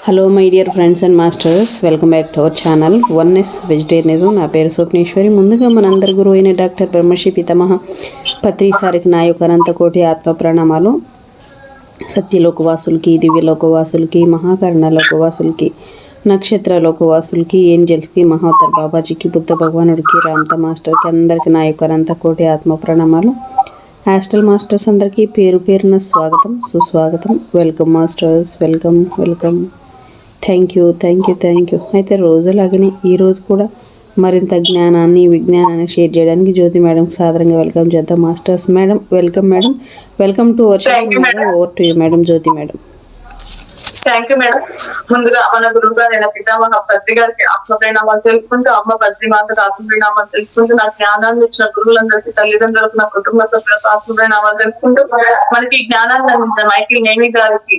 Hello my dear friends and masters, welcome back to our channel oneness vegetarianism. నా పేరు స్వప్నేశ్వరి. ముందుగా మనందరి గురువు అయిన డాక్టర్ బ్రహ్మశ్రీ పితామహ పత్రి సారికి నా యొక్క అనంతకోటి ఆత్మ ప్రణామాలు. సత్యలోకవాసులకి, దివ్యలోకవాసులకి, మహాకరణ లోకవాసులకి, నక్షత్ర లోకవాసులకి, ఏంజల్స్కి, మహోత్తర్ బాబాజీకి, బుద్ధ భగవానుడికి, రామత మాస్టర్కి అందరికీ నా యొక్క అనంతకోటి ఆత్మ ప్రణామాలు. హాస్టల్ మాస్టర్స్ అందరికీ పేరు పేరున స్వాగతం, సుస్వాగతం. Welcome masters, welcome welcome. Thank you. అయితే రోజులాగానే ఈరోజు కూడా మరింత జ్ఞానాన్ని, విజ్ఞానాన్ని షేర్ చేయడానికి జ్యోతి మేడంకి సాదరంగా వెల్కమ్ చేద్దాం. Masters madam, welcome madam. Welcome to our session madam. Over to you madam, Jyothi madam. Thank you madam. ముందుగా మన గురువు గారైన పితామహ పత్రి గారికి ఆత్మప్రణామాలు తెలుపుకుంటూ, అమ్మ పత్రి మాతకు ఆత్మప్రణామాలు తెలుపుకుంటూ, నాకు జ్ఞానాన్ని ఇచ్చిన గురువులందరికీ, తల్లిదండ్రులకు, నా కుటుంబ సభ్యులకు ఆత్మప్రణామాలు తెలుపుకుంటూ, మనకి జ్ఞానాన్ని అందించిన మైకిల్ నేమి గారికి,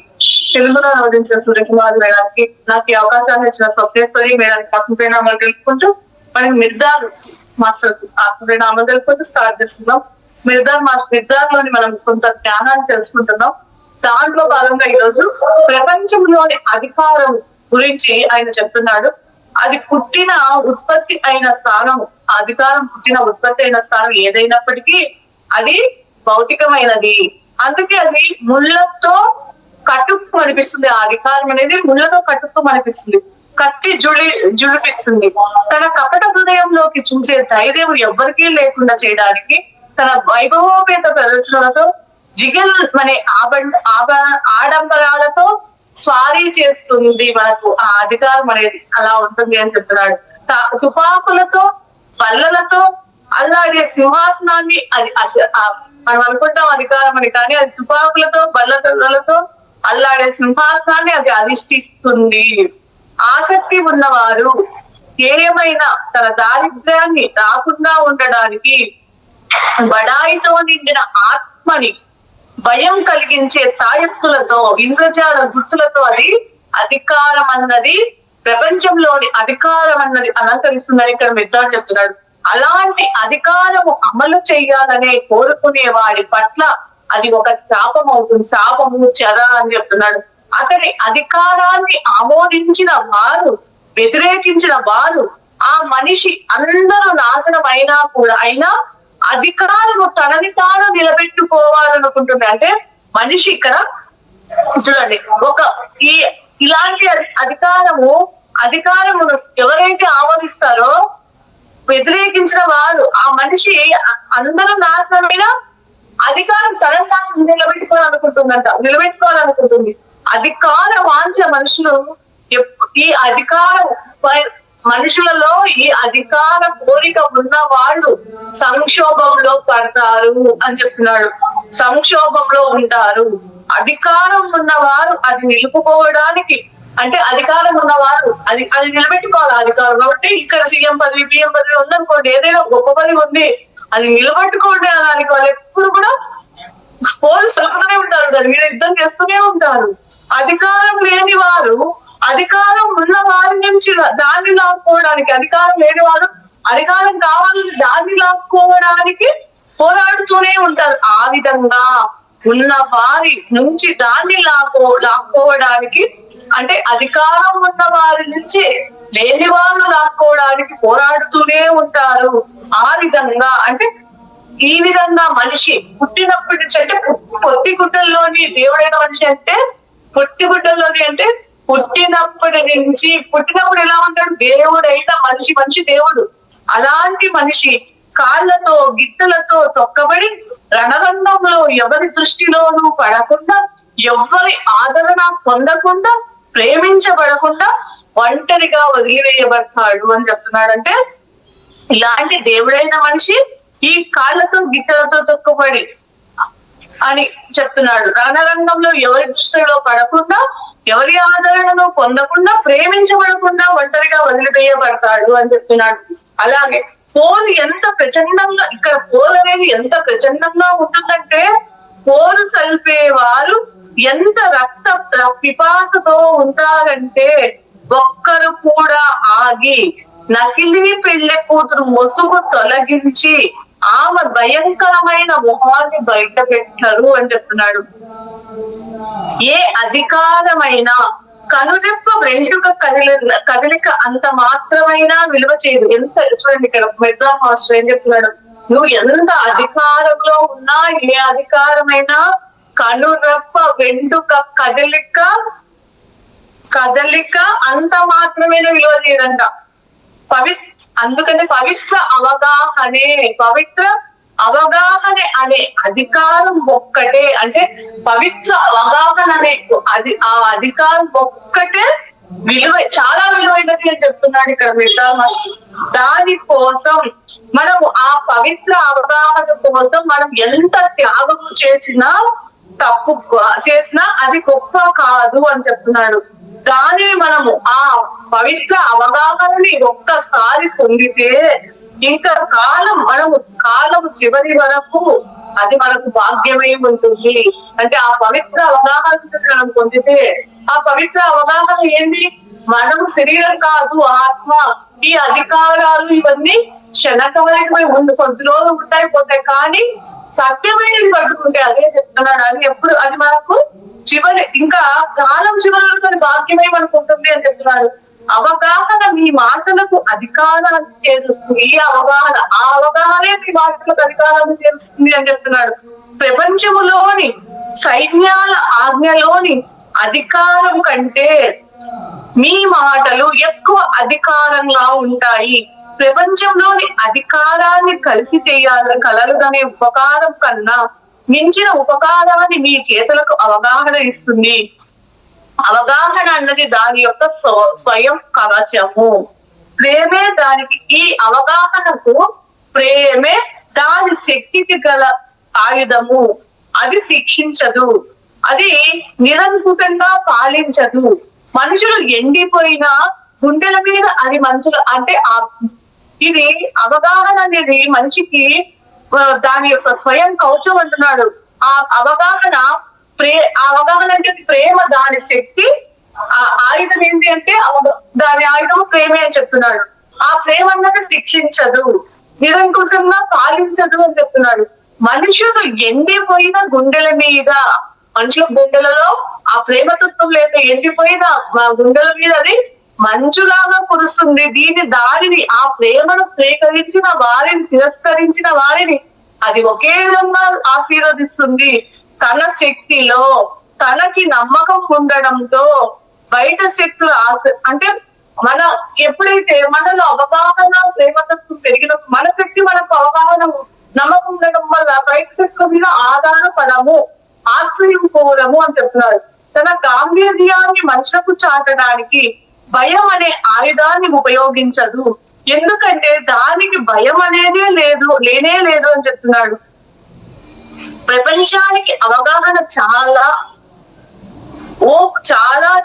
తెలుగులో అనువదించిన సూర్యకుమార్ మేడానికి, నాకు ఈ అవకాశాన్ని ఇచ్చిన స్వప్నేశ్వరి మేడానికి ఆత్మప్రణామాలు తెలుపుకుంటూ, మనకి మిర్దార్ మాస్టర్ ఆత్మప్రణామాలు తెలుపుకుంటూ స్టార్ట్ చేస్తున్నాం. మిర్దార్లోని మనం కొంత జ్ఞానాన్ని తెలుసుకుంటున్నాం. దాంట్లో భాగంగా ఈరోజు ప్రపంచంలోని అధికారం గురించి ఆయన చెప్తున్నాడు. అది పుట్టిన ఉత్పత్తి అయిన స్థానం, అధికారం పుట్టిన ఉత్పత్తి అయిన స్థానం ఏదైనప్పటికీ అది భౌతికమైనది. అందుకే అది ముళ్ళతో కట్టుకు అనిపిస్తుంది. ఆ అధికారం అనేది ముళ్ళతో కట్టుకు అనిపిస్తుంది, కట్టి జుడిపిస్తుంది. తన కపట హృదయంలోకి చూసే ధైర్యం ఎవ్వరికీ లేకుండా చేయడానికి తన వైభవోపేత ప్రదర్శనలతో, జిగల్ అనే ఆడంబరాలతో స్వారీ చేస్తుంది. మనకు ఆ అధికారం అనేది అలా ఉంటుంది అని చెప్తున్నాడు. తుపాకులతో, బల్లలతో అల్లాడే సింహాసనాన్ని, అది మనం అనుకుంటాం అధికారం అని, కానీ అది తుపాకులతో, బల్లలతో అల్లాడే సింహాసనాన్ని అది అధిష్ఠిస్తుంది. ఆసక్తి ఉన్నవారు ఏమైనా తన దారిద్ర్యాన్ని రాకుండా ఉండడానికి బడాయితో నిండిన ఆత్మని భయం కలిగించే తాయెత్తులతో, ఇంద్రజాల గుర్తులతో అది అధికారం అన్నది, ప్రపంచంలోని అధికారం అన్నది అలంకరిస్తుందని ఇక్కడ మిర్దార్ చెప్తున్నాడు. అలాంటి అధికారము అమలు చెయ్యాలనే కోరుకునే వాడి పట్ల అది ఒక శాపం అవుతుంది. శాపము, చెర అని చెప్తున్నాడు. అతని అధికారాన్ని ఆమోదించిన వారు, వ్యతిరేకించిన వారు, ఆ మనిషి అందరూ నాశనం అయినా అధికారము తనని తాను నిలబెట్టుకోవాలనుకుంటుంది. అంటే మనిషి ఇక్కడ చూడండి, ఇలాంటి అధికారమును ఎవరైతే ఆమోదిస్తారో, వ్యతిరేకించిన వారు, ఆ మనిషి అందరూ నాశనమైన అధికారం తనని తాను నిలబెట్టుకోవాలనుకుంటుంది. అధికార వాంఛ మనుషులు, ఈ అధికారం మనుషులలో ఈ అధికార కోరిక ఉన్న వాళ్ళు సంక్షోభంలో పడతారు అని చెప్తున్నాడు. సంక్షోభంలో ఉంటారు. అధికారం ఉన్నవారు అది నిలుపుకోవడానికి, అంటే అధికారం ఉన్నవారు అది నిలబెట్టుకోవాలి అధికారం. కాబట్టి ఇక్కడ సీఎం పదవి, పిఎం పదవి ఉందనుకోండి, ఏదైనా గొప్ప పదవి ఉంది, అది నిలబెట్టుకోవడానికి వాళ్ళు ఎప్పుడు కూడా పోలీసు కలుపుతూనే ఉంటారు, దాని మీద యుద్ధం చేస్తూనే ఉంటారు. అధికారం లేని వారు అధికారం ఉన్న వారి నుంచి దాన్ని లాక్కోవడానికి, అధికారం లేని వారు అధికారం కావాలని దాన్ని లాక్కోవడానికి పోరాడుతూనే ఉంటారు. ఆ విధంగా ఉన్న వారి నుంచి దాన్ని లాక్కోవడానికి, అంటే అధికారం ఉన్న వారి నుంచి లేని వాళ్ళు లాక్కోవడానికి పోరాడుతూనే ఉంటారు. ఆ విధంగా, అంటే ఈ విధంగా మనిషి పుట్టినప్పటి నుంచి, అంటే పొత్తిగుడ్డల్లోని దేవుడైన మనిషి అంటే, పొత్తిగుడ్డల్లోని అంటే పుట్టినప్పుడు ఎలా ఉంటాడు? దేవుడైన మనిషి దేవుడు. అలాంటి మనిషి కాళ్ళతో, గిట్టలతో తొక్కబడి రణరంగంలో ఎవరి దృష్టిలోనూ పడకుండా, ఎవరి ఆదరణ పొందకుండా, ప్రేమించబడకుండా ఒంటరిగా వదిలివేయబడతాడు అని చెప్తున్నాడు. అంటే ఇలాంటి దేవుడైన మనిషి ఈ కాళ్ళతో, గిట్టలతో తొక్కబడి అని చెప్తున్నాడు. రణరంగంలో ఎవరి దృష్టిలో పడకుండా, ఎవరి ఆదరణను పొందకుండా, ప్రేమించబడకుండా ఒంటరిగా వదిలివేయబడతాడు అని చెప్తున్నాడు. అలాగే పోరు ఎంత ప్రచండంగా, ఇక్కడ పోరు అనేది ఎంత ప్రచండంగా ఉంటుందంటే, పోరు సల్పేవారు ఎంత రక్త పిపాసతో ఉంటారంటే, ఒక్కరు కూడా ఆగి నకిలీ పెళ్లి కూతురు మొసుగు తొలగించి ఆమె భయంకరమైన మొహాన్ని బయట పెట్టరు అని చెప్తున్నాడు. ఏ అధికారమైన కనురెప్ప వెంట్రుక కదలిక అంత మాత్రమైనా విలువ చేయదు. ఎంత చూడండి ఇక్కడ మెడ్రా మాస్టర్ ఏం చెప్తున్నాడు, నువ్వు ఎంత అధికారంలో ఉన్నా ఏ అధికారమైనా కనురెప్ప వెంట్రుక కదలిక అంత మాత్రమేనా విలువ చేయదంట. అందుకని పవిత్ర అవగాహన అనే అధికారం ఒక్కటే, అంటే పవిత్ర అవగాహన అనే ఆ అధికారం ఒక్కటే చాలా విలువైనది అని చెప్తున్నాడు ఇక్కడ మిగతా. దాని కోసం మనం ఆ పవిత్ర అవగాహన కోసం మనం ఎంత త్యాగం చేసినా అది గొప్ప కాదు అని చెప్తున్నాడు. దాని మనము ఆ పవిత్ర అవగాహనని ఒక్కసారి పొందితే ఇంకా కాలం చివరి వరకు అది మనకు భాగ్యమై ఉంటుంది. అంటే ఆ పవిత్ర అవగాహన మనం పొందితే, ఆ పవిత్ర అవగాహన ఏంది, మనము శరీరం కాదు ఆత్మ, ఈ అధికారాలు ఇవన్నీ క్షణకమైనవి ముందు కొద్ది రోజులు ఉంటాయి పోతాయి, కానీ సత్యమైనది పట్టుకుంటే అదే చెప్తున్నాడు. అది ఎప్పుడు అది మనకు ఇంకా కాలం చివరి వరకు భాగ్యమై మనకు ఉంటుంది అని చెప్తున్నాడు. అవగాహన మీ మాటలకు అధికారాన్ని చేరుస్తుంది. ఆ అవగాహనే మీ మాటలకు అధికారాన్ని చేరుస్తుంది అని చెప్తున్నాడు. ప్రపంచములోని సైన్యాల ఆజ్ఞలోని అధికారం కంటే మీ మాటలు ఎక్కువ అధికారంగా ఉంటాయి. ప్రపంచంలోని అధికారాన్ని కలిసి కలగదనే ఉపకారం కన్నా మించిన ఉపకారాన్ని మీ చేతులకు అవగాహన ఇస్తుంది. అవగాహన అన్నది దాని యొక్క స్వయం కవచము. ప్రేమే దానికి, ఈ అవగాహనకు ప్రేమే దాని శక్తికి గల ఆయుధము. అది శిక్షించదు, అది నిరంకుశంగా పాలించదు. మనుషులు ఎండిపోయిన గుండెల మీద అది మనుషులు అంటే ఇది అవగాహన అనేది మనిషికి దాని యొక్క స్వయం కవచం అంటున్నాడు. ఆ అవగాహన అవగాహన అంటే ప్రేమ, దాని శక్తి. ఆ ఆయుధం ఏంటి అంటే దాని ఆయుధం ప్రేమే అని చెప్తున్నాడు. ఆ ప్రేమ అన్నది శిక్షించదు, నిరంకుశంగా పాలించదు అని చెప్తున్నాడు. మనుషులు ఎండిపోయిన గుండెల మీద, మనుషుల గుండెలలో ఆ ప్రేమతత్వం లేక ఎండిపోయిన గుండెల మీద అది మంచులాగా కురుస్తుంది. దానిని ఆ ప్రేమను స్వీకరించిన వారిని, తిరస్కరించిన వారిని అది ఒకే విధంగా ఆశీర్వదిస్తుంది. తన శక్తిలో తనకి నమ్మకం ఉండడంతో బయట శక్తులు అంటే ఎప్పుడైతే మనలో అవగాహన ప్రేమతత్వం పెరిగినప్పుడు మన శక్తి మనకు అవగాహన నమ్మకం ఉండడం వల్ల బయట శక్తుల మీద ఆధారపడము, ఆశ్రయం కోరము అని చెప్తున్నారు. తన గాంభీర్యాన్ని మనుషులకు చాటడానికి భయం అనే ఆయుధాన్ని ఉపయోగించదు. ఎందుకంటే దానికి భయం అనేది లేనే లేదు అని చెప్తున్నాడు. ప్రపంచానికి అవగాహన చాలా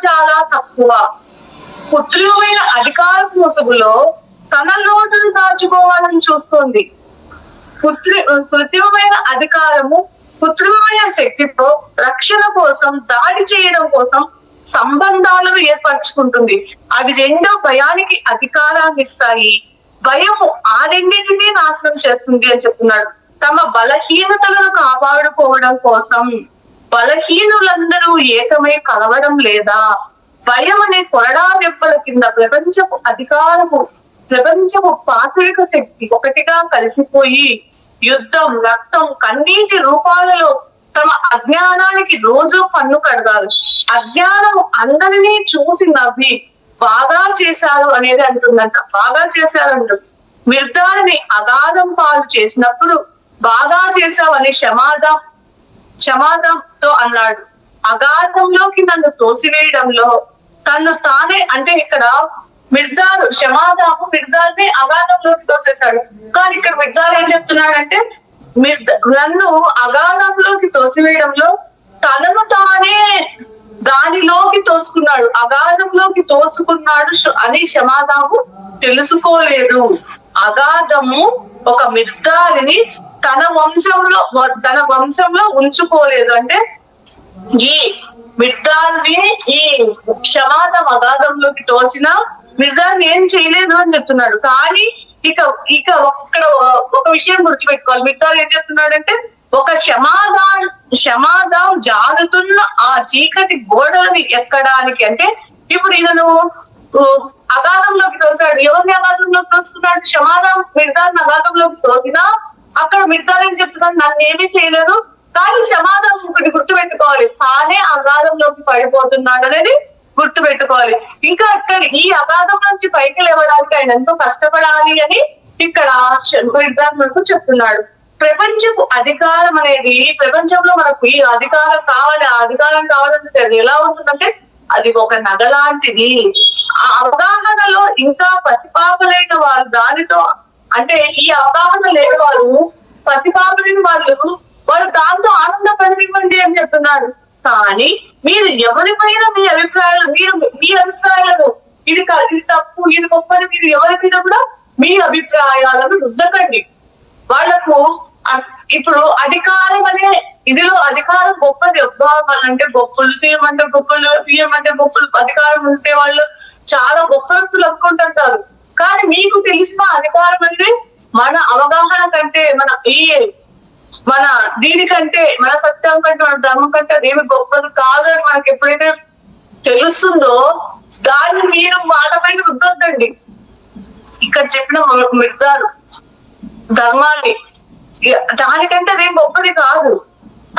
చాలా తక్కువ. కృత్రిమమైన అధికార ముసుగులో తన లోటును దాచుకోవాలని చూస్తుంది. కృత్రిమమైన అధికారము కృత్రిమమైన శక్తితో రక్షణ కోసం, దాడి చేయడం కోసం సంబంధాలను ఏర్పరచుకుంటుంది. అవి రెండో భయానికి అధికారాన్ని ఇస్తాయి. భయము ఆ రెండింటినీ నాశనం చేస్తుంది అని చెప్తున్నాడు. తమ బలహీనతలను కాపాడుకోవడం కోసం బలహీనులందరూ ఏకమై కలవడం లేదా? భయం అనే కొరడా దెబ్బల కింద ప్రపంచపు పాశవిక శక్తి ఒకటిగా కలిసిపోయి యుద్ధం, రక్తం, కన్నీటి రూపాలలో తమ అజ్ఞానానికి రోజు పన్ను కడతారు. అజ్ఞానం అందరినీ చూసి నవ్వి బాగా చేశారు అనేది అంటుందంట. బాగా చేశారంట. మిర్దాని అగాధం పాలు చేసినప్పుడు బాగా చేశావు అని క్షమాదంతో అన్నాడు. అగాధంలోకి నన్ను తోసివేయడంలో తను తానే, అంటే ఇక్కడ మిర్దాన్ని అగాధంలోకి తోసేశాడు. కానీ ఇక్కడ మిర్దాలు ఏం చెప్తున్నాడంటే నన్ను అగాధంలోకి తోసివేయడంలో తనను తానే దానిలోకి తోసుకున్నాడు, అగాధంలోకి తోసుకున్నాడు అని క్షమాదాము తెలుసుకోలేదు. అగాధము ఒక మిర్దాలిని తన వంశంలో ఉంచుకోలేదు. అంటే ఈ మిర్దాల్ని ఈ క్షమాదం అగాధంలోకి తోసిన మిర్దాన్ని ఏం చేయలేదు అని చెప్తున్నాడు. కానీ ఇక్కడ ఒక విషయం గుర్తుపెట్టుకోవాలి. మిర్దాల్ ఏం చెప్తున్నాడంటే ఒక క్షమాదాం జారుతున్న ఆ చీకటి గోడలని ఎక్కడానికి, అంటే ఇప్పుడు ఈయనను అగాధంలోకి తోసాడు. ఎవరిని అగాధంలోకి తోస్తున్నాడు? క్షమాదాం మిర్దాన్ని అగాధంలోకి తోసినా అక్కడ మిర్దాలు ఏం చెప్తున్నాడు? నన్ను ఏమీ చేయలేదు, కానీ క్షమాదాం ఒకటి గుర్తుపెట్టుకోవాలి, తానే అగాధంలోకి పడిపోతున్నాడు అనేది గుర్తుపెట్టుకోవాలి. ఇంకా అక్కడ ఈ అగాధం నుంచి పైకి లేవడానికి ఆయన ఎంతో కష్టపడాలి అని ఇక్కడ మిర్దాన్ చెప్తున్నాడు. ప్రపంచపు అధికారం అనేది, ప్రపంచంలో మనకు ఈ అధికారం కావాలి, ఆ అధికారం కావాలంటే అది ఎలా ఉంటుందంటే అది ఒక నగ లాంటిది. ఆ అవగాహనలో ఇంకా పసిపాపలైన వారు దానితో, అంటే ఈ అవగాహన లేని వారు, పసిపాపలేని వారు దాంతో ఆనందపడనివ్వండి అని చెప్తున్నారు. కానీ మీరు ఎవరిపైన మీ అభిప్రాయాలు, మీ అభిప్రాయాలను ఇది తప్పు, ఇది గొప్పని మీరు ఎవరి మీద కూడా మీ అభిప్రాయాలను రుద్దకండి. వాళ్లకు ఇప్పుడు అధికారం అనే ఇదిలో అధికారం గొప్పది. అంటే గొప్పలు, సీఎం అంటే గొప్పలు, పిఎం అంటే గొప్పలు, అధికారం ఉంటే వాళ్ళు చాలా గొప్ప వ్యక్తులు అనుకుంటుంటారు. కానీ మీకు తెలిసిన అధికారం అంటే మన అవగాహన కంటే, మన దీనికంటే, మన సత్యం కంటే, మన ధర్మం కంటే అదేమి గొప్పది కాదు అని మనకి ఎప్పుడైతే తెలుస్తుందో దాన్ని మీరు వాళ్ళపైన రుద్దొద్దండి. ఇక్కడ చెప్పిన మిర్దాలు ధర్మాన్ని దానికంటే అదేం గొప్పది కాదు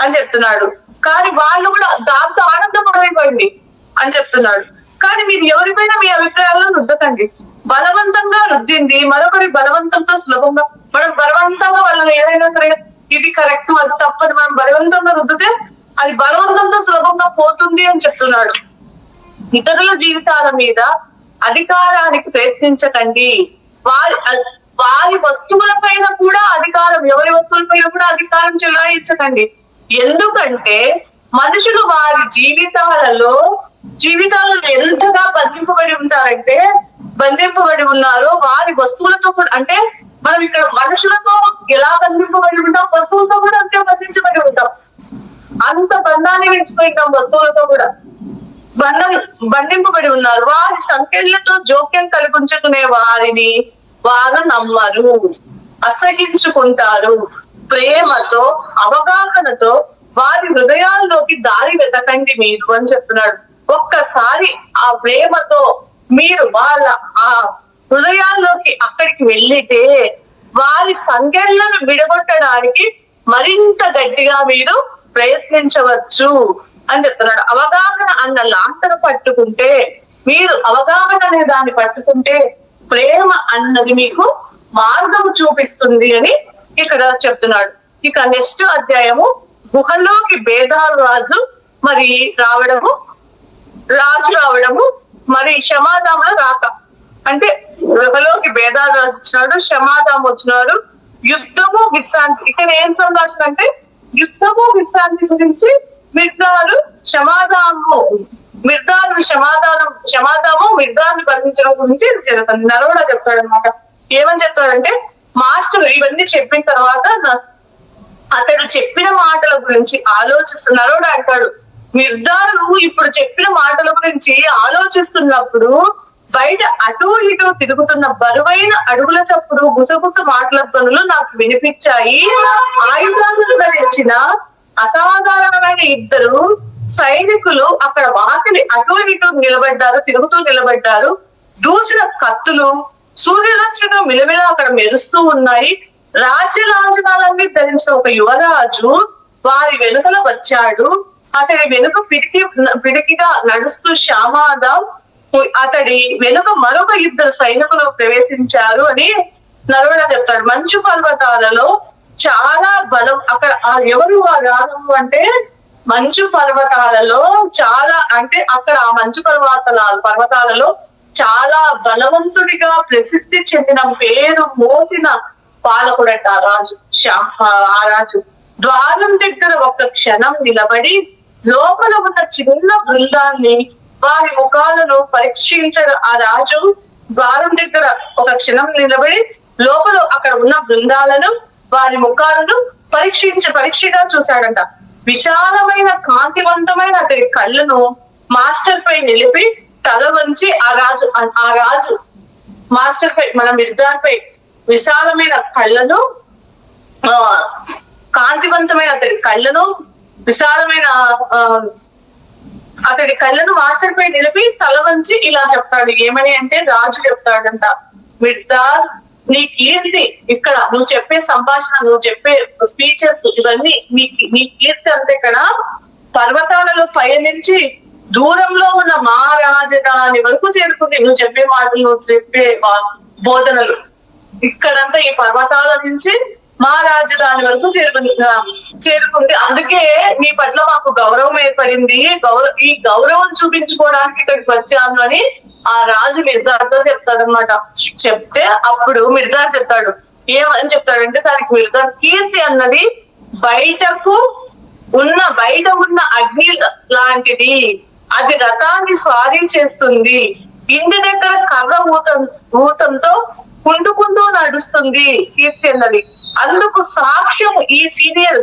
అని చెప్తున్నాడు. కానీ వాళ్ళు కూడా దాంతో ఆనందపడనివ్వండి అని చెప్తున్నాడు. కానీ మీరు ఎవరిపైన మీ అభిప్రాయాలను రుద్దకండి. బలవంతంగా రుద్దింది మరొకరి బలవంతంతో సులభంగా, మనం బలవంతంగా వాళ్ళని ఏదైనా సరే ఇది కరెక్ట్ అది తప్పని మనం బలవంతంగా రుద్దితే అది బలవంతంతో సులభంగా పోతుంది అని చెప్తున్నాడు. ఇతరుల జీవితాల మీద అధికారానికి ప్రయత్నించకండి. వారి వస్తువుల పైన కూడా అధికారం, ఎవరి వస్తువుల పైన కూడా అధికారం చెలాయించకండి. ఎందుకంటే మనుషులు వారి జీవితాలలో ఎంతగా బంధింపబడి ఉన్నారో వారి వస్తువులతో కూడా, అంటే మనం ఇక్కడ మనుషులతో ఎలా బంధింపబడి ఉంటాం, వస్తువులతో కూడా అంతే బంధించబడి ఉంటాం. అంత బంధాన్ని పెంచిపోయింటాం, వస్తువులతో కూడా బంధింపబడి ఉన్నారు. వారి సంఖ్యలతో జోక్యం కల్పించుకునే వారిని వారు నమ్మరు, అసహించుకుంటారు. ప్రేమతో, అవగాహనతో వారి హృదయాల్లోకి దారి వెతకండి మీరు అని చెప్తున్నాడు. ఒక్కసారి ఆ ప్రేమతో మీరు వాళ్ళ ఆ హృదయాల్లోకి అక్కడికి వెళ్ళితే వారి సంఖ్యలను విడగొట్టడానికి మరింత గట్టిగా మీరు ప్రయత్నించవచ్చు అని చెప్తున్నాడు. అవగాహన అన్న లాంతను పట్టుకుంటే, మీరు అవగాహన అనే దాన్ని పట్టుకుంటే ప్రేమ అన్నది మీకు మార్గము చూపిస్తుంది అని ఇక్కడ చెప్తున్నాడు. ఇక నెక్స్ట్ అధ్యాయము గుహలోకి బేదాలు రాజు రావడము మరి క్షమాదాముల రాక. అంటే గుహలోకి బేదాలు రాజు వచ్చినాడు, క్షమాదాము వచ్చినాడు, యుద్ధము విశ్రాంతి. ఇక్కడ ఏం సంభాషణ అంటే యుద్ధము విశ్రాంతి గురించి మిర్దాలు క్షమాదాము మిర్దాన్ని బంధించడం గురించి జరుగుతుంది. నరవడ చెప్తాడు అనమాట. ఏమని చెప్తాడంటే, మాస్టర్ ఇవన్నీ చెప్పిన తర్వాత అతడు చెప్పిన మాటల గురించి నరవడ అంటాడు, మిర్దాలు ఇప్పుడు చెప్పిన మాటల గురించి ఆలోచిస్తున్నప్పుడు బయట అటూ ఇటూ తిరుగుతున్న బరువైన అడుగుల చప్పుడు, గుసగుస మాటల ధ్వనులు నాకు వినిపించాయి. ఆయుధాలను ధరించిన అసాధారణమైన ఇద్దరు సైనికులు అక్కడ వాకిలి అటూ ఇటూ తిరుగుతూ నిలబడ్డారు. దూసిన కత్తులు సూర్యరశ్మితో మిలమిల అక్కడ మెరుస్తూ ఉన్నాయి. రాజ్య లాంఛనాలన్నీ ధరించిన ఒక యువరాజు వారి వెనుకల వచ్చాడు. అతడి వెనుక పిడికిగా నడుస్తూ శ్యామాదాం, అతడి వెనుక మరొక ఇద్దరు సైనికులు ప్రవేశించారు అని నరవడ చెప్తాడు. మంచు పర్వతాలలో చాలా బలం అక్కడ ఎవరు ఆ రాజు అంటే మంచు పర్వతాలలో చాలా, అంటే అక్కడ ఆ మంచు పర్వతాలలో చాలా బలవంతుడిగా ప్రసిద్ధి చెందిన పేరు మోసిన పాలకుడట ఆ రాజు. ద్వారం దగ్గర ఒక క్షణం నిలబడి లోపల ఉన్న చిన్న బృందాన్ని వారి ముఖాలను పరీక్షించారు. ఆ రాజు ద్వారం దగ్గర ఒక క్షణం నిలబడి లోపల అక్కడ ఉన్న బృందాలను వారి ముఖాలను పరీక్షగా చూశాడంట. విశాలమైన కాంతివంతమైన అతడి కళ్ళను మాస్టర్ పై నిలిపి తల వంచి ఆ రాజు మాస్టర్ పై, మన మిర్దాన్ పై విశాలమైన కళ్ళను కాంతివంతమైన అతడి కళ్ళను విశాలమైన అతడి కళ్ళను మాస్టర్ పై నిలిపి తల వంచి ఇలా చెప్తాడు. ఏమని అంటే రాజు చెప్తాడంట, మిర్దార్ నీ కీర్తి ఇక్కడ నువ్వు చెప్పే సంభాషణ, నువ్వు చెప్పే స్పీచెస్ ఇవన్నీ నీ కీర్తి అంతే ఇక్కడ పర్వతాలలో పయనించి దూరంలో ఉన్న మా రాజధాని వరకు చేరుకుంది. నువ్వు చెప్పే మాటలు, నువ్వు చెప్పే బోధనలు ఇక్కడంతా ఈ పర్వతాల నుంచి మా రాజధాని వరకు చేరుకుంది. అందుకే నీ పట్ల మాకు గౌరవం ఏర్పడింది. ఈ గౌరవం చూపించుకోవడానికి ఇక్కడికి వచ్చాను అని ఆ రాజు మిర్దార్తో చెప్తాడనమాట. చెప్తే అప్పుడు మిర్దార్ చెప్తాడు, ఏమని చెప్తాడంటే దానికి మిర్దార్, కీర్తి అన్నది బయట ఉన్న అగ్ని లాంటిది, అది రథాన్ని స్వాధీనం చేస్తుంది. ఇంటి దగ్గర కర్ర ఊతంతో కుంటుకుంటూ నడుస్తుంది కీర్తి అన్నది. అందుకు సాక్ష్యం ఈ సీనియర్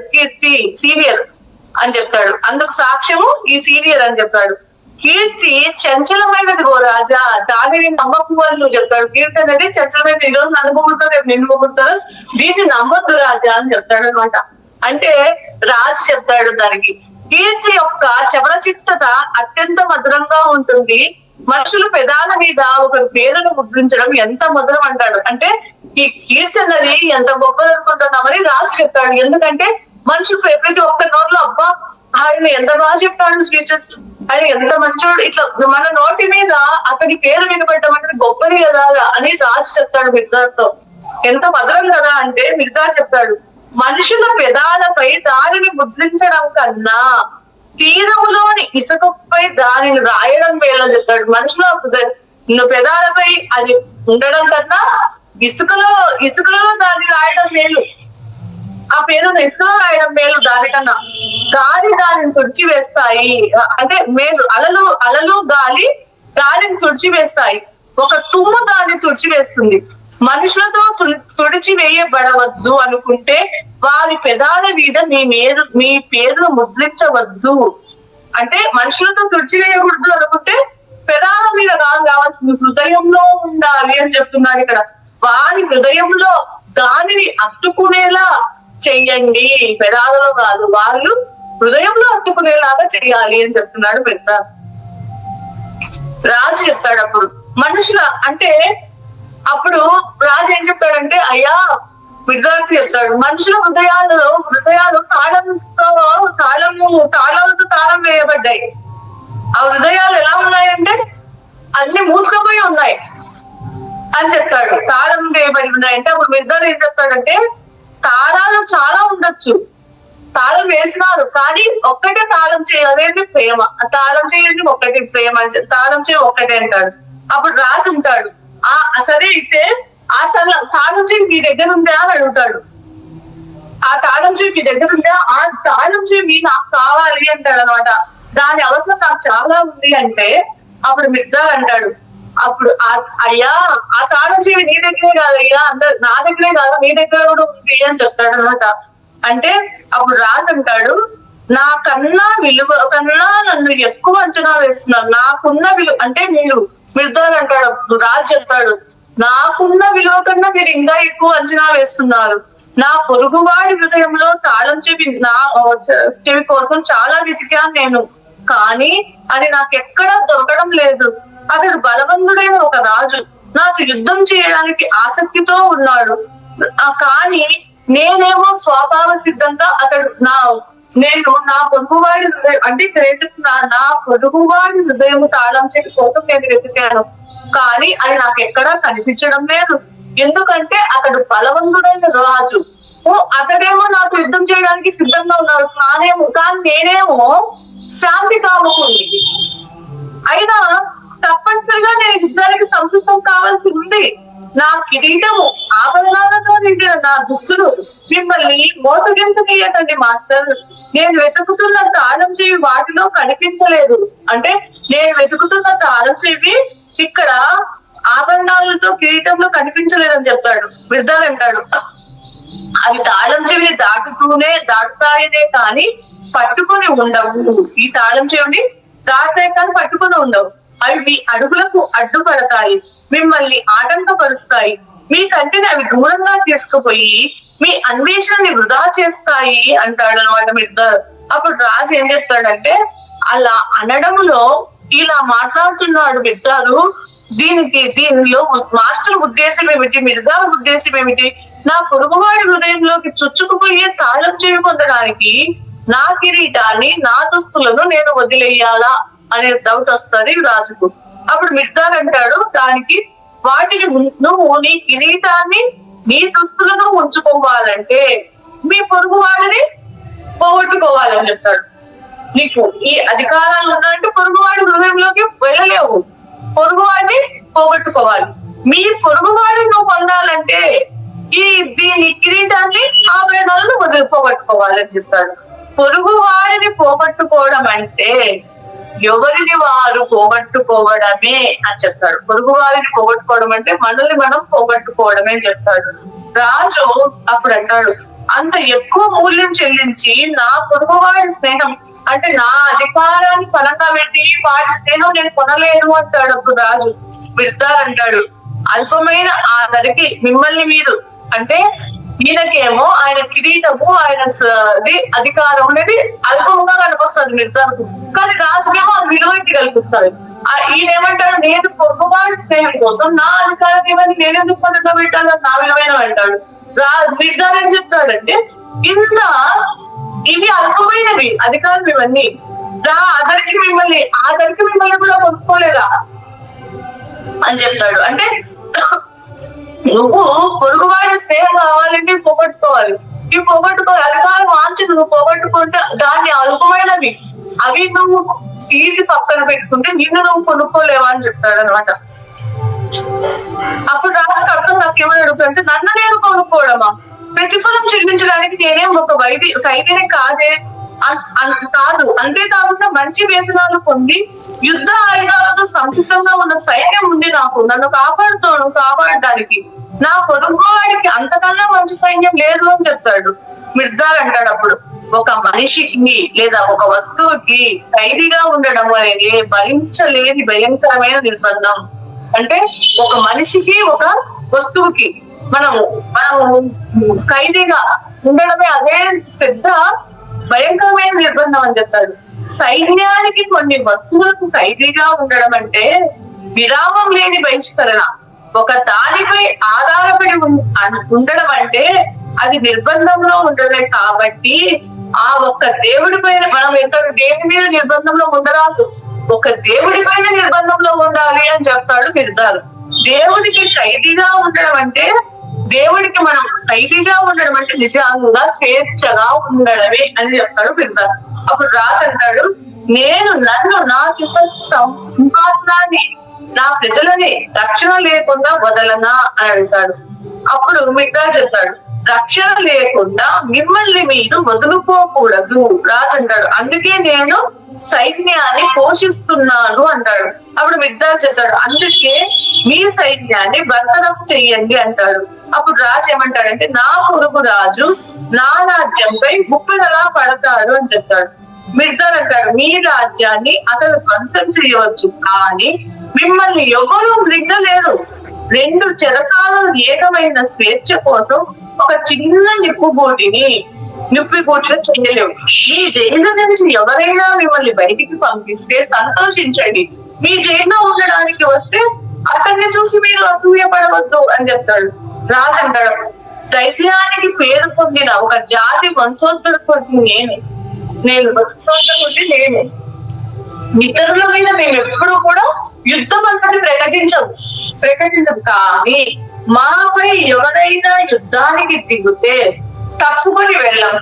అని చెప్తాడు. అందుకు సాక్ష్యము ఈ సీనియర్ అని చెప్తాడు. కీర్తి చంచలమైనది ఓ రాజా, దానిని నమ్మకు అని నువ్వు చెప్తాడు. కీర్తి అనేది చంచలమైనది, ఈ రోజు నన్ను పొగుడుతారు, రేపు నిన్ను పొగుడుతారు, దీన్ని నమ్మద్దు రాజా అని చెప్తాడు అనమాట. అంటే రాజు చెప్తాడు దానికి, కీర్తి యొక్క చపలచిత్తత అత్యంత మధురంగా ఉంటుంది. మనుషులు పెదాల మీద ఒకరి పేరును ముద్రించడం ఎంత మధురం అంటాడు. అంటే ఈ కీర్తి అన్నది ఎంత గొప్పది అనుకుంటున్నామని రాజు చెప్తాడు. ఎందుకంటే మనుషులు ప్రతి ఒక్క నోట్లో అబ్బా ఆయన ఎంత బాగా చెప్తాడు స్పీచెస్, ఆయన ఎంత మంచోడు, ఇట్లా మన నోటి మీద అతని పేరు వినబడటం అనేది గొప్పది కదా అని రాజు చెప్తాడు మిర్దార్తో. ఎంత మధురం కదా అంటే మిర్దార్ చెప్తాడు, మనుషుల పెదాలపై దానిని ముద్రించడం కన్నా తీరములోని ఇసుకపై దానిని రాయడం మేలని చెప్తాడు. మనుషుల పెదాలపై అది ఉండడం కన్నా ఇసుకలో దాన్ని రాయడం మేలు. ఆ పేరును ఇసుకలో రాయడం మేలు దానికన్నా. గాలి దానిని తుడిచివేస్తాయి, అంటే మేలు అలలు గాలిని తుడిచివేస్తాయి, ఒక తుమ్ము దాన్ని తుడిచివేస్తుంది. మనుషులతో తుడిచివేయబడవద్దు అనుకుంటే వారి పెదాల మీద మీ పేరును ముద్రించవద్దు. అంటే మనుషులతో తుడిచివేయకూడదు అనుకుంటే పెదాల మీద కావాల్సింది హృదయంలో ఉండాలి అని చెప్తున్నారు ఇక్కడ. వారి హృదయంలో దానిని అత్తుకునేలా చెయ్యండి, పెదాలలో కాదు, వాళ్ళు హృదయంలో అత్తుకునేలాగా చెయ్యాలి అని చెప్తున్నాడు పెద్ద రాజు చెప్తాడు. అప్పుడు మనుషుల అంటే అప్పుడు రాజు ఏం చెప్తాడంటే, అయ్యా విద్యార్థి చెప్తాడు, మనుషుల హృదయాలు తాళాలతో తాళం వేయబడ్డాయి. ఆ హృదయాలు ఎలా ఉన్నాయంటే అన్ని మూసుకుపోయి ఉన్నాయి అని చెప్తాడు. తాళం వేయబడి ఉన్నాయంటే అప్పుడు విద్యార్థి ఏం చెప్తాడంటే, తాళాలు చాలా ఉండొచ్చు, తాళం వేసినారు కానీ ఒక్కటే తాళం చేయలేదు ప్రేమ, తాళం చేయదు ఒక్కటే ప్రేమ అని తాళం చేయ ఒక్కటే అంటాడు. అప్పుడు రాజు ఉంటాడు, సరే అయితే ఆ తాళం చేయి మీ దగ్గర ఉందా అని అడుగుతాడు. ఆ తాళం చేయి మీ దగ్గర ఉందా, ఆ తాళం చేయి నాకు కావాలి అంటాడు అనమాట. దాని అవసరం నాకు చాలా ఉంది అంటే అప్పుడు మిర్దార్ అంటాడు, అప్పుడు అయ్యా ఆ తాళం చేయి నీ దగ్గరే కాదయ్యా, నా దగ్గరే కాదు నీ దగ్గర కూడా ఉంది అని చెప్తాడు అనమాట. అంటే అప్పుడు రాజు అంటాడు, నా కన్నా విలువ కన్నా నన్ను ఎక్కువ అంచనా వేస్తున్నారు, నాకున్న విలువ అంటే మిర్దార్ అంటాడు. రాజు చెప్తాడు, నాకున్న విలువ కన్నా మీరు ఇంకా ఎక్కువ అంచనా వేస్తున్నారు. నా పొరుగువాడి హృదయంలో తాళం చెవి కోసం చాలా వెతికాను నేను, కానీ అది నాకు ఎక్కడా దొరకడం లేదు. అతడు బలవంతుడైన ఒక రాజు, నాకు యుద్ధం చేయడానికి ఆసక్తితో ఉన్నాడు, కానీ నేనేమో స్వభావ సిద్ధంగా నేను నా పొరుగువాడి హృదయం అంటే నా పొరుగువాడి హృదయం తాళం చెవి కోసం నేను వెతికాను, కానీ అది నాకు ఎక్కడా కనిపించడం లేదు. ఎందుకంటే అతడు బలవంతుడైన రాజు, అతడేమో నాకు యుద్ధం చేయడానికి సిద్ధంగా ఉన్నాడు, కానీ నేనేమో శాంతి కాముకుంది. అయినా తప్పనిసరిగా నేను యుద్ధానికి సంసిద్ధం కావాల్సి ఉంది. నా కిరీటము ఆభరణాలతో నిండిన నా దుస్తులు మిమ్మల్ని మోసగించనీయకండి మాస్టర్. నేను వెతుకుతున్న తాళం చెవి వాటిలో కనిపించలేదు. అంటే నేను వెతుకుతున్న తాళం చెవి ఇక్కడ ఆభరణాలతో కిరీటంలో కనిపించలేదని చెప్తాడు. మిర్దార్ అంటాడు, అవి తాళం చెవిని దాటుతాయనే కానీ పట్టుకొని ఉండవు. ఈ తాళం చెవిని దాటుతాయి కానీ పట్టుకొని ఉండవు. అవి మీ అడుగులకు అడ్డుపడతాయి, మిమ్మల్ని ఆటంకపరుస్తాయి. మీ కంటిని అవి దూరంగా తీసుకుపోయి మీ అన్వేషణని వృధా చేస్తాయి అంటాడు అనమాట మిర్దార్. అప్పుడు రాజు ఏం చెప్తాడంటే, అలా అనడంలో ఇలా మాట్లాడుతున్నాడు మిర్దారు, దీనిలో మాస్టర్ ఉద్దేశం ఏమిటి, మిర్దార్ ఉద్దేశం ఏమిటి, నా పొరుగువాడి హృదయంలోకి చుచ్చుకుపోయే తాళం చెవి పొందడానికి నా కిరీటాన్ని నా దుస్తులను నేను వదిలేయాలా అనే డౌట్ వస్తుంది రాజుకు. అప్పుడు మిర్దార్ అంటాడు, దానికి వాటిని నువ్వు నీ కిరీటాన్ని నీ దుస్తులను ఉంచుకోవాలంటే మీ పొరుగు వాడిని పోగొట్టుకోవాలని చెప్తాడు. నీకు ఈ అధికారాలు ఉన్నాయంటే పొరుగువాడి హృదయంలోకి వెళ్ళలేవు, పొరుగువాడిని పోగొట్టుకోవాలి. మీ పొరుగువాడిని నువ్వు పొందాలంటే దీని కిరీటాన్ని ఆభరణాలను పోగొట్టుకోవాలని చెప్తాడు. పొరుగు వాడిని పోగొట్టుకోవడం అంటే ఎవరిని వారు పోగొట్టుకోవడమే అని చెప్తాడు. పొరుగు వారిని పోగొట్టుకోవడం అంటే మనల్ని మనం పోగొట్టుకోవడమే అని చెప్తాడు. రాజు అప్పుడు అంటాడు, అంత ఎక్కువ మూల్యం చెల్లించి నా పొరుగు వారి స్నేహం అంటే నా అధికారాన్ని పరంగా పెట్టి వాడి స్నేహం నేను కొనలేను అంటాడు. అప్పుడు రాజు మిర్దార్ అంటాడు, అల్పమైన ఆ ధరకి మిమ్మల్ని మీరు అంటే ఈయనకేమో ఆయన కిరీటము ఆయన అధికారం అనేది అల్పంగా కనిపిస్తుంది మిర్దార్కు, కానీ రాజుకేమో అది విలువైతే కల్పిస్తాడు. ఈయన ఏమంటాడు, నేను పొరుగువాడి స్నేహం కోసం నా అధికారం ఏమని నేనెందుకు పనుగా పెట్టాలో నా విలువైన అంటాడు. మిర్దార్ ఏం చెప్తాడంటే, ఇంత ఇవి అల్పమైనవి అధికారం ఇవన్నీ, ఆఖరికి మిమ్మల్ని కూడా కొనుక్కోలేదా అని చెప్తాడు. అంటే నువ్వు పొరుగువాడి స్నేహం కావాలంటే పోగొట్టుకోవాలి, ఇవి పోగొట్టుకోవాలి. అధికారం వాంచి నువ్వు పోగొట్టుకుంటే దాన్ని అల్పమైనవి అవి నువ్వు తీసి పక్కన పెట్టుకుంటే నిన్ను నువ్వు కొనుక్కోలేవా అని చెప్తాడు అనమాట. అప్పుడు రాజుకు అర్థం నాకేమని అడుగుతుంటే, నన్ను నేను కొనుక్కోవడమా, ప్రతిఫలం చెల్లించడానికి నేనేం ఒక ఖైదీనే కాదే కాదు, అంతేకాకుండా మంచి వేతనాలు పొంది యుద్ధ ఆయుధాలతో సంసిద్ధంగా ఉన్న సైన్యం ఉంది నాకు, నన్ను కాపాడడానికి నా పొరుగువాడికి అంతకన్నా మంచి సైన్యం లేదు అని చెప్తాడు. మిర్దార్ అంటాడు అప్పుడు, ఒక మనిషికి లేదా ఒక వస్తువుకి ఖైదీగా ఉండడం అనేది భరించలేని భయంకరమైన నిర్బంధం. అంటే ఒక మనిషికి ఒక వస్తువుకి మనము ఖైదీగా ఉండడమే అదే పెద్ద భయంకరమైన నిర్బంధం అని చెప్తాడు. సైన్యానికి కొన్ని వస్తువులకు ఖైదీగా ఉండడం అంటే విరామం లేని బహిష్కరణ, ఒక దానిపై ఆధారపడి ఉండడం అంటే అది నిర్బంధంలో ఉండడం. కాబట్టి ఆ ఒక్క దేవుడి పైన మనం దేని మీద నిర్బంధంలో ఉండరాదు, ఒక దేవుడి పైన నిర్బంధంలో ఉండాలి అని చెప్తాడు మిర్దార్. దేవుడికి ఖైదీగా ఉండడం అంటే దేవుడికి మనం ఖైదీగా ఉండడం అంటే నిజంగా స్వేచ్ఛగా ఉండడమే అని చెప్తాడు మిర్దార్. అప్పుడు రాజు అంటాడు, నన్ను నా సింహాసనాన్ని నా ప్రజలని రక్షణ లేకుండా వదలనా అని అడుగుతాడు. అప్పుడు మిర్దార్ చెప్తాడు, రక్షణ లేకుండా మిమ్మల్ని మీరు వదులుకోకూడదు రాజు అంటాడు, అందుకే నేను సైన్యాన్ని పోషిస్తున్నాను అంటాడు. అప్పుడు మిర్దార్ చెప్తాడు, అందుకే మీ సైన్యాన్ని బర్తరఫ్ చెయ్యండి అంటాడు. అప్పుడు రాజు ఏమంటాడంటే, నా పొరుగు రాజు నా రాజ్యంపై ముప్పెదలా పడతాడు అని చెప్తాడు. మిర్దార్ అంటాడు, మీ రాజ్యాన్ని అతను ధ్వంసం చేయవచ్చు, కానీ మిమ్మల్ని ఎవరూ మృంగలేరు. 2 చెరసాలను ఏకమైన స్వేచ్ఛ కోసం ఒక చిన్న నిప్పుగోటిగా చెయ్యలేవు. మీ జైలు నుంచి ఎవరైనా మిమ్మల్ని బయటికి పంపిస్తే సంతోషించండి, మీ జైల్లో ఉండడానికి వస్తే అతన్ని చూసి మీరు అసూయపడవద్దు అని చెప్తాడు. రాజు అంటాడు, ధైర్యానికి పేరు పొందిన ఒక జాతి వంశోత్తరుడు నేను ఇతరుల మీద మేము ఎప్పుడు కూడా యుద్ధం అన్నది ప్రకటించము, కానీ మాపై ఎవరైనా యుద్ధానికి దిగితే తప్పుకొని వెళ్ళాం.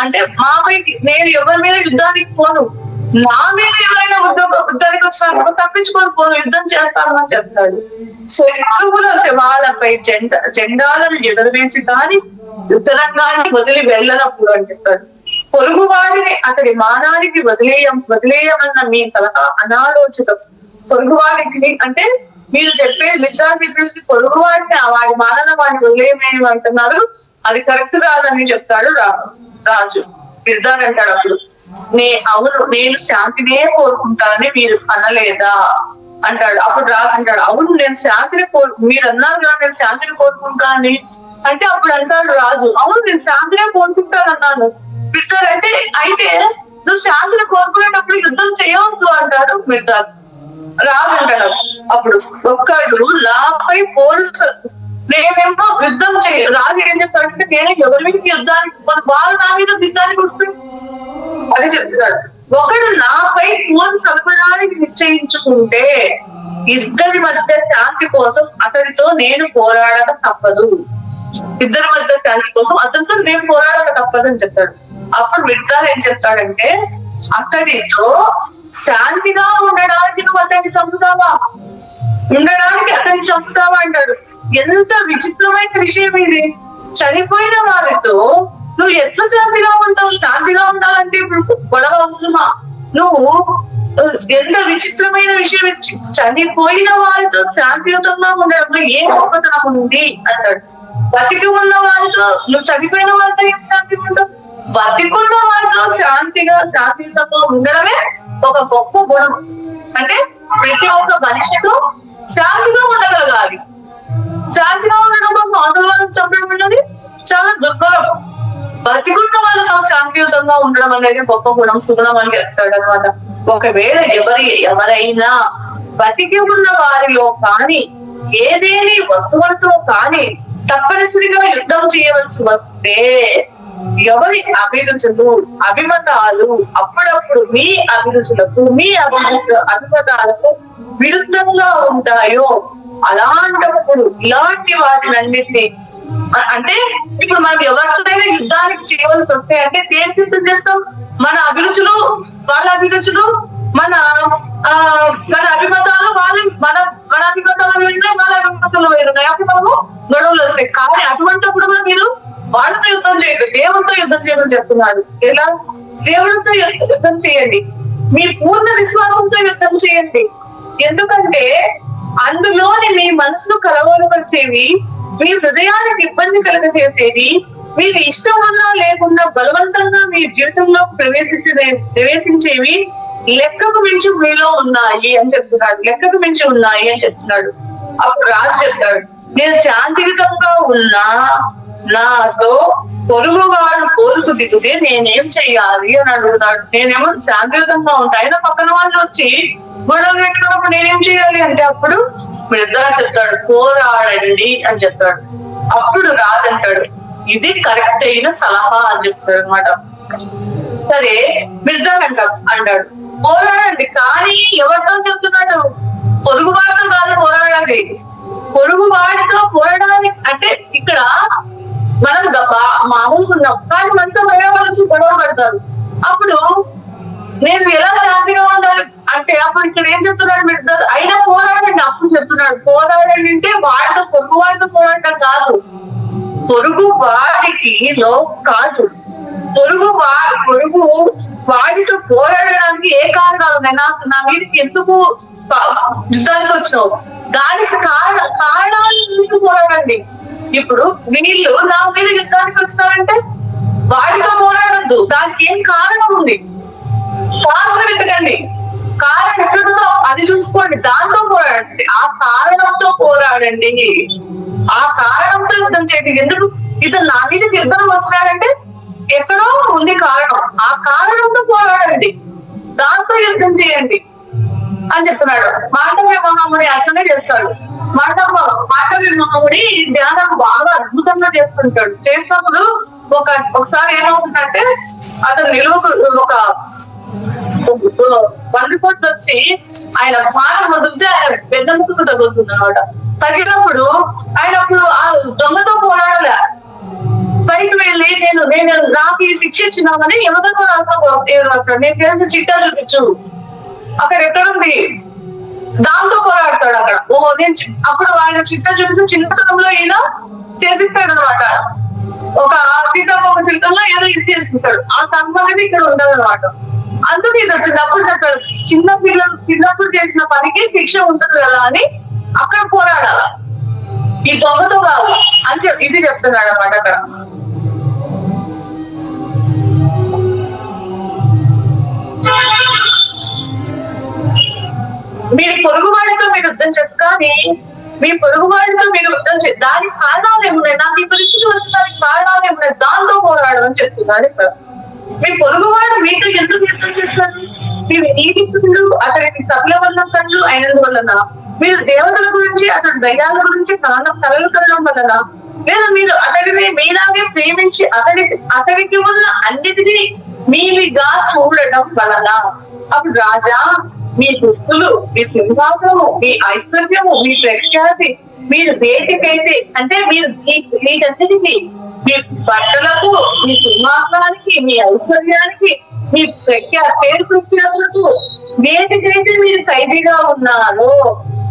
అంటే మాపై నేను ఎవరి మీద యుద్ధానికి పోను, నా మీద ఎవరైనా యుద్ధానికి వచ్చినప్పుడు తప్పించుకొని పోను, యుద్ధం చేస్తానని చెప్తాడు. శత్రువుల శవాలపై జెండాలను ఎగరవేసి కానీ యుద్ధరంగానికి వదిలి వెళ్ళనప్పుడు అని చెప్తాడు. పొరుగు వాడిని అతడి మానానికి వదిలేయమన్న మీ సలహా అనాలోచితం. పొరుగువాడికి అంటే మీరు చెప్పే విద్యార్థి పొరుగువాడిని వాడి మానన వాడిని వదిలేయమని అంటున్నారు, అది కరెక్ట్ కాదని చెప్తాడు రాజు. మిర్దార్ అంటాడు అప్పుడు, అవును నేను శాంతినే కోరుకుంటానని మీరు అనలేదా అంటాడు. అప్పుడు రాజు అంటాడు, అవును నేను శాంతిని మీరు అన్నారు కదా నేను శాంతిని కోరుకుంటా అని. అంటే అప్పుడు అంటాడు రాజు, అవును నేను శాంతినే కోరుకుంటానన్నాను. అయితే అయితే నువ్వు శాంతిని కోరుకునేటప్పుడు యుద్ధం చేయవద్దు అంటాడు మిర్దార్. రాజు అంటాడు అప్పుడు, ఒక్కడు నాపై పోలీసు నేనేమో యుద్ధం రాజు ఏం చెప్తాడంటే, నేనే ఎవరి మీద యుద్ధానికి మన వాళ్ళు నా మీద యుద్ధానికి వస్తే అని చెప్తున్నాడు. ఒకడు నాపై ఫోన్ చంపడానికి నిశ్చయించుకుంటే ఇద్దరి మధ్య శాంతి కోసం అతడితో నేను పోరాడక తప్పదు. ఇద్దరి మధ్య శాంతి కోసం అతనితో నేను పోరాడక తప్పదు అని చెప్తాడు. అప్పుడు మిర్దార్ ఏం చెప్తాడంటే, అతడితో శాంతిగా ఉండడానికి నువ్వు అతన్ని చంపుతావా, ఉండడానికి అతన్ని చంపుతావా అంటాడు. ఎంత విచిత్రమైన విషయం ఇది. చనిపోయిన వారితో నువ్వు ఎట్లా శాంతిగా ఉంటావు? శాంతిగా ఉండాలంటే ఇప్పుడు గొడవ అవసరమా? నువ్వు ఎంత విచిత్రమైన విషయం. చనిపోయిన వారితో శాంతియుతంగా ఉండడంలో ఏ గొప్పతనం ఉంది అంటాడు. బతికి ఉన్న వారితో నువ్వు చనిపోయిన వారితో ఏం శాంతిగా ఉంటావు? బతికున్న వారితో శాంతియుతంగా ఉండడమే ఒక గొప్ప గుణం. అంటే ప్రతి ఒక్క మనిషితో శాంతిగా ఉండగలగాలి. శాంతిగా ఉండడం కోసం ఆందోళన చంపడం అనేది చాలా దుర్భరం. బతికున్న వాళ్ళతో శాంతియుతంగా ఉండడం అనేది గొప్ప గుణం, సుగుణం అని చెప్తాడు అనమాట. ఒకవేళ ఎవరైనా బతికి ఉన్న వారిలో కానీ ఏదేని వస్తువులతో కానీ తప్పనిసరిగా యుద్ధం చేయవలసి వస్తే ఎవరి అభిమతాలు అప్పుడప్పుడు మీ అభిరుచులకు మీ అభిమతాలకు విరుద్ధంగా ఉంటాయో అలాంటప్పుడు ఇలాంటి వాటినన్నిటినీ, అంటే ఇప్పుడు మనం ఎవరితోనైనా యుద్ధానికి చేయవలసి వస్తే అంటే దేని సిద్ధం చేస్తాం? మన అభిరుచులు వాళ్ళ అభిరుచులు, మన అభిమతాలు మన అభిమతాలు వేరున్నాయి, వాళ్ళ అభిమతాలు వేరున్నాయి. అప్పుడు మనము గొడవలు వస్తాయి. కానీ అటువంటిప్పుడు మీరు వాళ్ళతో యుద్ధం చేయదు, దేవుడితో యుద్ధం చేయమని చెప్తున్నాడు. ఎలా? దేవుడితో యుద్ధం చేయండి, మీ పూర్ణ విశ్వాసంతో యుద్ధం చేయండి. ఎందుకంటే అందులోని మీ మనసును కలవరపరిచేవి, మీ హృదయానికి ఇబ్బంది కలగచేసేవి, మీకు ఇష్టం ఉన్నా లేకుండా బలవంతంగా మీ జీవితంలో ప్రవేశించేవి లెక్కకు మించి మీలో ఉన్నాయి అని చెప్తున్నాడు. లెక్కకు మించి ఉన్నాయి అని చెప్తున్నాడు. అప్పుడు రాజు చెప్తాడు, నేను శాంతియుతంగా ఉన్నా నాతో పొరుగువాడు కోరుకు దిగుతే నేనేం చెయ్యాలి అని అడుగుతాడు. నేనేమో శాంతియుతంగా ఉంటా, ఆయన పక్కన వాళ్ళు వచ్చి గొడవ పెట్టుకున్నప్పుడు నేనేం చేయాలి అంటే అప్పుడు మిర్దార్ చెప్తాడు, పోరాడండి అని చెప్తాడు. అప్పుడు రాజు అంటాడు, ఇది కరెక్ట్ అయిన సలహా అని చెప్తాడు అనమాట. సరే మిర్దార్ అంటాడు, పోరాడండి. కానీ ఎవరితో చెప్తున్నాడు? పొరుగు వాడితో కాదు పోరాడాలి. పొరుగు వాడితో పోరాడాలి అంటే ఇక్కడ మనం మామూలుగా ఉన్నాం, కానీ మనతో వేరే వాళ్ళు గొడవ పడతారు. అప్పుడు నేను ఎలా శాంతిగా ఉండాలి అంటే అప్పుడు ఇక్కడ ఏం చెప్తున్నాడు మిర్దార్? అయినా పోరాడండి. అప్పుడు చెప్తున్నాడు, పోరాడండి అంటే వాడితో పొరుగు వాడితో పోరాడటం కాదు, పొరుగు వాడికి కాదు, పొరుగు వాడితో పోరాడడానికి ఏ కారణాలు ఉన్నాయి? నా మీదకి ఎందుకు యుద్ధానికి వచ్చినావు? దానికి కారణాలు ఎందుకు పోరాడండి. ఇప్పుడు వీళ్ళు నా మీద యుద్ధానికి వచ్చినారంటే వాడితో పోరాడద్దు, దానికి ఏం కారణం ఉంది? కారణం వెతకండి, కారణం ఎక్కడుందో అది చూసుకోండి, దాంతో పోరాడండి, ఆ కారణంతో పోరాడండి, ఆ కారణంతో యుద్ధం చేయండి. ఎందుకు ఇతను నా మీద యుద్ధం వచ్చినాడంటే ఎక్కడో ఉంది కారణం, ఆ కారణంతో పోరాడండి, దాంతో యుద్ధం చేయండి అని చెప్తున్నాడు. మాండవ్య మహాముడి అట్లనే చేస్తాడు. మాండవ్య మహాముడి ధ్యానం బాగా అద్భుతంగా చేస్తుంటాడు. చేసినప్పుడు ఒకసారి ఏమవుతుందంటే అతను ఒక బండిపోట్లు వచ్చి ఆయన మాట వదిలితే ఆయన పెద్దముకు తగులుతుంది అనమాట. తగినప్పుడు ఆయన అప్పుడు ఆ దొంగతో పోరాడలే, పైకి వెళ్ళి నేను నాకు ఈ శిక్ష ఇచ్చినామని ఎవరితో రాస్తాడు, నేను చేసిన చిట్టా చూపించు, అక్కడ ఎక్కడుంది, దాంతో పోరాడతాడు. అక్కడ అప్పుడు ఆయన చిట్టా చూపించి చిన్నతనంలో ఈయన చేసిస్తాడు అనమాట. ఒక సీతాకోక చిలుకల్లో ఏదో ఇది చేసిస్తాడు, ఆ తత్వం అనేది ఇక్కడ ఉండదు అనమాట. అందుకు ఇది వచ్చింది. అప్పుడు చెప్తాడు, చిన్నప్పుడు చేసిన పనికి శిక్ష ఉంటుంది కదా అని అక్కడ పోరాడాల, ఈ దొంగతో కాదు అని ఇది చెప్తున్నాడు అనమాట అక్కడ. మీరు పొరుగువాడితో మీరు యుద్ధం కానీ మీ పొరుగువాడితో మీరు యుద్ధం దానికి కారణాలు ఏమున్నాయి, నాకు ఈ పరిస్థితి వస్తే దానికి కారణాలు ఏమున్నాయి, దాంతో పోరాడమని చెప్తున్నారు ఇక్కడ. మీ పొరుగువాడు మీతో ఎందుకు యుద్ధం చేస్తారు? మీరు నీతికులు అతనికి సకల వల్ల కళ్ళు అయినందువలన, మీరు దేవతల గురించి అతని దయ్యాల గురించి కలలు కలడం వలన, లేదా మీరు అతడిని మీలాగే ప్రేమించి అతడికి ఉన్న అన్నిటినీ మీవిగా చూడడం వలన, అప్పుడు రాజా మీ దుస్తులు, మీ సింహాసనము, మీ ఐశ్వర్యము, మీ ప్రఖ్యాతి, మీరు వేటికైతే అంటే మీరు వీటన్నిటికీ, మీ బట్టలకు, మీ సింహాసనానికి, మీ ఐశ్వర్యానికి, మీ పేరు ప్రఖ్యాతులకు వేటికైతే మీరు ఖైదీగా ఉన్నారో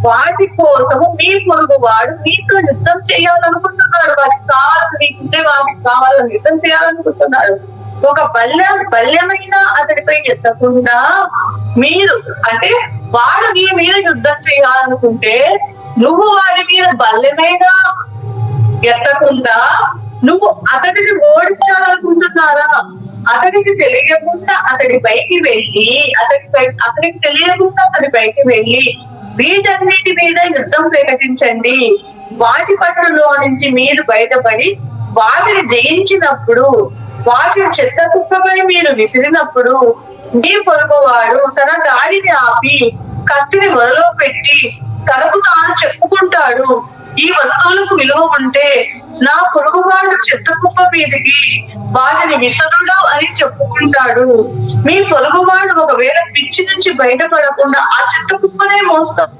వాటి కోసము మీ పొరుగు వాడు మీతో యుద్ధం చేయాలనుకుంటున్నాడు. వాటికి కావాలి మీకుంటే వాటికి కావాలని యుద్ధం చేయాలనుకుంటున్నాడు. ఒక బల్యమైన అతడిపై ఎత్తకుండా మీరు అంటే వాడు నీ మీద యుద్ధం చేయాలనుకుంటే నువ్వు వాడి మీద బల్యమైనా ఎత్తకుండా నువ్వు అతడిని ఓడించాలనుకుంటున్నారా? అతడికి తెలియకుండా అతడి పైకి వెళ్ళి అతడికి తెలియకుండా అతడి పైకి వెళ్ళి వీటన్నిటి మీద యుద్ధం ప్రకటించండి. వాటి పట్టులో నుంచి మీరు బయటపడి వాటిని జయించినప్పుడు, వాటిని చెత్త కుప్పపై మీరు విసిరినప్పుడు మీ పొరుగువాడు తన దాడిని ఆపి కత్తిని మొదలో పెట్టి తనకు తాను చెప్పుకుంటాడు, ఈ వస్తువులకు విలువ ఉంటే నా పొరుగువాడు చెత్త కుప్ప మీదకి వాటిని విసరుడు అని చెప్పుకుంటాడు. మీ పొరుగువాడు ఒకవేళ పిచ్చి నుంచి బయటపడకుండా ఆ చెత్త కుప్పనే మోస్తాడు.